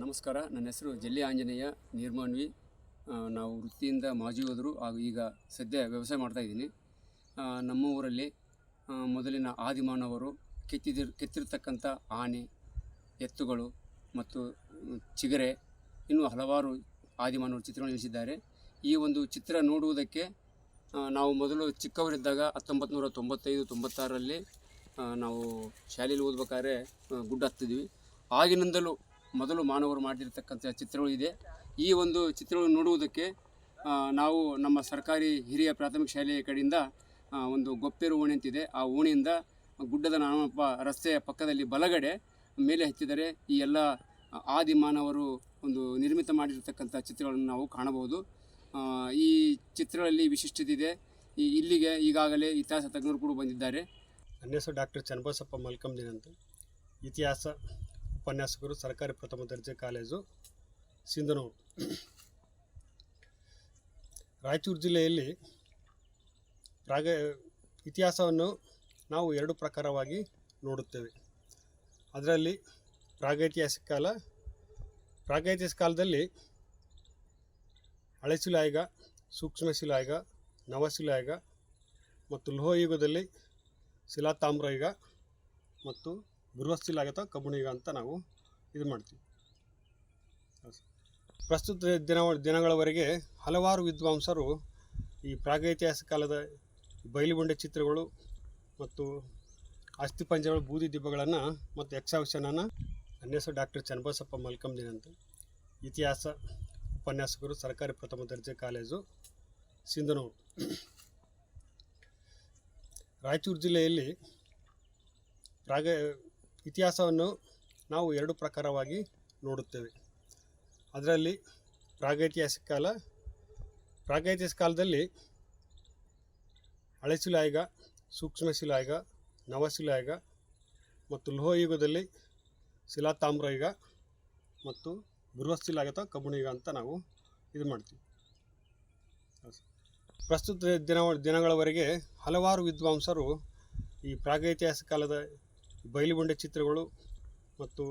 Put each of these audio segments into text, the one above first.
ನಮಸ್ಕಾರ. ನನ್ನ ಹೆಸರು ಜಲ್ಲಿ ಆಂಜನೇಯ ನಿರ್ಮಾಣ್ವಿ. ನಾವು ವೃತ್ತಿಯಿಂದ ಮಾಜಿ ಹೋದರು ಹಾಗೂ ಈಗ ಸದ್ಯ ವ್ಯವಸಾಯ ಮಾಡ್ತಾಯಿದ್ದೀನಿ. ನಮ್ಮ ಊರಲ್ಲಿ ಮೊದಲಿನ ಆದಿಮಾನವರು ಕೆತ್ತಿರ್ತಕ್ಕಂಥ ಆನೆ, ಎತ್ತುಗಳು ಮತ್ತು ಚಿಗರೆ ಇನ್ನೂ ಹಲವಾರು ಆದಿಮಾನವರು ಚಿತ್ರಗಳನ್ನು ಇಳಿಸಿದ್ದಾರೆ. ಈ ಒಂದು ಚಿತ್ರ ನೋಡುವುದಕ್ಕೆ ನಾವು ಮೊದಲು ಚಿಕ್ಕವರಿದ್ದಾಗ 1995-96ರಲ್ಲಿ ನಾವು ಶಾಲೆಯಲ್ಲಿ ಓದಬೇಕಾದ್ರೆ ಗುಡ್ಡ ಹತ್ತಿದ್ವಿ. ಆಗಿನಿಂದಲೂ ಮೊದಲು ಮಾನವರು ಮಾಡಿರ್ತಕ್ಕಂಥ ಚಿತ್ರಗಳು ಇದೆ. ಈ ಒಂದು ಚಿತ್ರಗಳು ನೋಡುವುದಕ್ಕೆ ನಾವು ನಮ್ಮ ಸರ್ಕಾರಿ ಹಿರಿಯ ಪ್ರಾಥಮಿಕ ಶಾಲೆಯ ಕಡೆಯಿಂದ ಒಂದು ಗೊಪ್ಪೇರು ಓಣಿ ಅಂತಿದೆ. ಆ ಓಣಿಯಿಂದ ಗುಡ್ಡದ ನಾಮಪ್ಪ ರಸ್ತೆಯ ಪಕ್ಕದಲ್ಲಿ ಬಲಗಡೆ ಮೇಲೆ ಹತ್ತಿದರೆ ಈ ಎಲ್ಲ ಆದಿಮಾನವರು ಒಂದು ನಿರ್ಮಿತ ಮಾಡಿರ್ತಕ್ಕಂಥ ಚಿತ್ರಗಳನ್ನು ನಾವು ಕಾಣಬಹುದು. ಈ ಚಿತ್ರಗಳಲ್ಲಿ ವಿಶಿಷ್ಟತೆ ಇದೆ. ಇಲ್ಲಿಗೆ ಈಗಾಗಲೇ ಇತಿಹಾಸ ತಜ್ಞರು ಕೂಡ ಬಂದಿದ್ದಾರೆ. ನನ್ನ ಹೆಸರು ಡಾಕ್ಟರ್ ಚನ್ನಬಸಪ್ಪ ಮಲ್ಕಂದಿನ ಅಂತ, ಇತಿಹಾಸ ಉಪನ್ಯಾಸಕರು, ಸರ್ಕಾರಿ ಪ್ರಥಮ ದರ್ಜೆ ಕಾಲೇಜು, ಸಿಂಧನೂರು. ರಾಯಚೂರು ಜಿಲ್ಲೆಯಲ್ಲಿ ಇತಿಹಾಸವನ್ನು ನಾವು ಎರಡು ಪ್ರಕಾರವಾಗಿ ನೋಡುತ್ತೇವೆ. ಅದರಲ್ಲಿ ಪ್ರಾಗೈತಿಹಾಸಿಕ ಕಾಲದಲ್ಲಿ ಹಳೆಶಿಲಾಯುಗ, ಸೂಕ್ಷ್ಮಶಿಲಾಯುಗ, ನವಶಿಲಾಯುಗ ಮತ್ತು ಲೋಹಯುಗದಲ್ಲಿ ಶಿಲಾತಾಮ್ರಯುಗ ಮತ್ತು ಬೃಹತ್ಶಿಲಾಯುಗ ಅಥವಾ ಕಬ್ಬುಣಯುಗ ಅಂತ ನಾವು ಇದು ಮಾಡ್ತೀವಿ. ಪ್ರಸ್ತುತ ದಿನಗಳವರೆಗೆ ಹಲವಾರು ವಿದ್ವಾಂಸರು ಈ ಪ್ರಾಗೈತಿಹಾಸಿಕ ಕಾಲದ ಬಯಲುಬಂಡೆ ಚಿತ್ರಗಳು ಮತ್ತು ಅಸ್ಥಿಪಂಜರಗಳು, ಬೂದಿ ದಿಬ್ಬಗಳನ್ನು ಮತ್ತು ಯಕ್ಷಾವಶನನ. ನನ್ನ ಹೆಸರು ಡಾಕ್ಟರ್ ಚನ್ನಬಸಪ್ಪ ಮಲ್ಕಂದಿನ ಅಂತ, ಇತಿಹಾಸ ಉಪನ್ಯಾಸಕರು, ಸರ್ಕಾರಿ ಪ್ರಥಮ ದರ್ಜೆ ಕಾಲೇಜು, ಸಿಂಧನೂರು. ರಾಯಚೂರು ಜಿಲ್ಲೆಯಲ್ಲಿ ಇತಿಹಾಸವನ್ನು ನಾವು ಎರಡು ಪ್ರಕಾರವಾಗಿ ನೋಡುತ್ತೇವೆ. ಅದರಲ್ಲಿ ಪ್ರಾಗೈತಿಹಾಸಿಕ ಕಾಲದಲ್ಲಿ ಹಳೆಶಿಲಾಯುಗ, ಸೂಕ್ಷ್ಮಶಿಲಾಯುಗ, ನವಶಿಲಾಯುಗ ಮತ್ತು ಲೋಹಯುಗದಲ್ಲಿ ಶಿಲಾತಾಮ್ರಯುಗ ಮತ್ತು ಬೃಹತ್ಶಿಲಾಯುಗ ಅಥವಾ ಕಬ್ಬುಣಯುಗ ಅಂತ ನಾವು ಇದು ಮಾಡ್ತೀವಿ. ಪ್ರಸ್ತುತ ದಿನಗಳವರೆಗೆ ಹಲವಾರು ವಿದ್ವಾಂಸರು ಈ ಪ್ರಾಗೈತಿಹಾಸಿಕ ಕಾಲದ ಬಯಲುಬಂಡೆ ಚಿತ್ರಗಳು ಮತ್ತು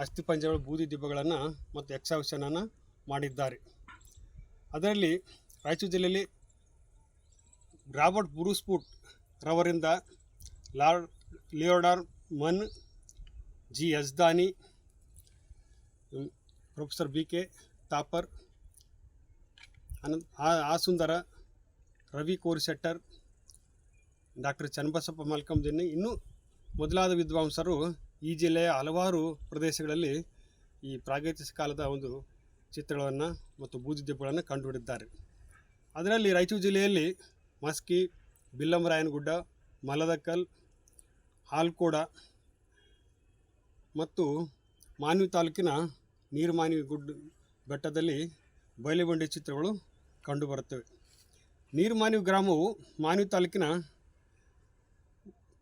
ಅಸ್ಥಿಪಂಜರಗಳು, ಬೂದಿ ದಿಬ್ಬಗಳನ್ನು ಮತ್ತು ಯಕ್ಷಾವಶನನ ಮಾಡಿದ್ದಾರೆ. ಅದರಲ್ಲಿ ರಾಯಚೂರು ಜಿಲ್ಲೆಯಲ್ಲಿ ರಾಬರ್ಟ್ ಬ್ರೂಸ್ಫುಟ್ ರವರಿಂದ ಲಾರ್ಡ್ ಲಿಯೋಡಾರ್ ಮನ್, G Yazdani, professor BK Thapar, Sundara, Ravi Korisettar, doctor Channabasappa ಮಲ್ಕಂದಿನ ಇನ್ನೂ ಮೊದಲಾದ ವಿದ್ವಾಂಸರು ಈ ಜಿಲ್ಲೆಯ ಹಲವಾರು ಪ್ರದೇಶಗಳಲ್ಲಿ ಈ ಪ್ರಾಗೈತಿಹಾಸಿಕ ಕಾಲದ ಒಂದು ಚಿತ್ರಗಳನ್ನು ಮತ್ತು ಬೂದಿ ದಿಬ್ಬಗಳನ್ನು ಕಂಡುಹಿಡಿದಿದ್ದಾರೆ. ಅದರಲ್ಲಿ ರಾಯಚೂರು ಜಿಲ್ಲೆಯಲ್ಲಿ ಮಸ್ಕಿ, ಬಿಲ್ಲಮರಾಯನಗುಡ್ಡ, ಮಲದಕಲ್, ಹಾಲ್ಕೋಡ ಮತ್ತು ಮಾನ್ವಿ ತಾಲೂಕಿನ ನೀರ್ಮಾನ್ವಿ ಬೆಟ್ಟದಲ್ಲಿ ಬಯಲುಬಂಡೆ ಚಿತ್ರಗಳು ಕಂಡುಬರುತ್ತವೆ. ನೀರ್ಮಾನ್ವಿ ಗ್ರಾಮವು ಮಾನ್ವಿ ತಾಲೂಕಿನ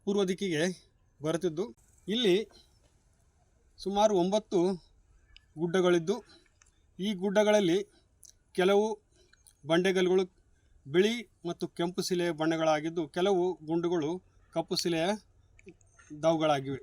ಪೂರ್ವ ದಿಕ್ಕಿಗೆ ಬರುತ್ತಿದ್ದು, ಇಲ್ಲಿ ಸುಮಾರು 9 ಗುಡ್ಡಗಳಿದ್ದು, ಈ ಗುಡ್ಡಗಳಲ್ಲಿ ಕೆಲವು ಬಂಡೆಗಲ್ಲುಗಳು ಬಿಳಿ ಮತ್ತು ಕೆಂಪು ಶಿಲೆಯ ಬಣ್ಣಗಳಾಗಿದ್ದು, ಕೆಲವು ಗುಂಡುಗಳು ಕಪ್ಪು ಶಿಲೆಯ ದವುಗಳಾಗಿವೆ.